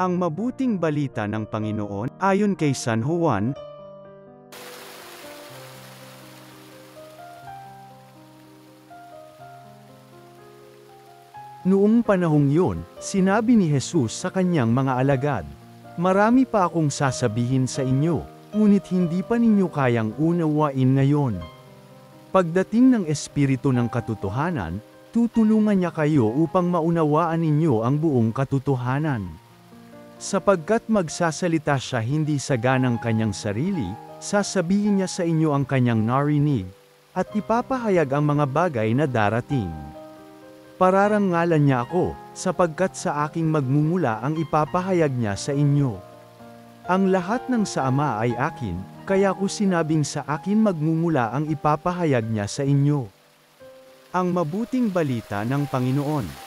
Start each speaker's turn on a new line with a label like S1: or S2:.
S1: Ang mabuting balita ng Panginoon, ayon kay San Juan. Noong panahong yun, sinabi ni Jesus sa kanyang mga alagad, "Marami pa akong sasabihin sa inyo, ngunit hindi pa ninyo kayang unawain ngayon. Pagdating ng Espiritu ng Katotohanan, tutulungan niya kayo upang maunawaan ninyo ang buong katotohanan. Sapagkat magsasalita siya hindi sa ganang kanyang sarili, sasabihin niya sa inyo ang kanyang narinig, at ipapahayag ang mga bagay na darating. Pararangalan niya ako, sapagkat sa aking magmumula ang ipapahayag niya sa inyo. Ang lahat ng sa Ama ay akin, kaya ko sinabing sa akin magmumula ang ipapahayag niya sa inyo." Ang mabuting balita ng Panginoon.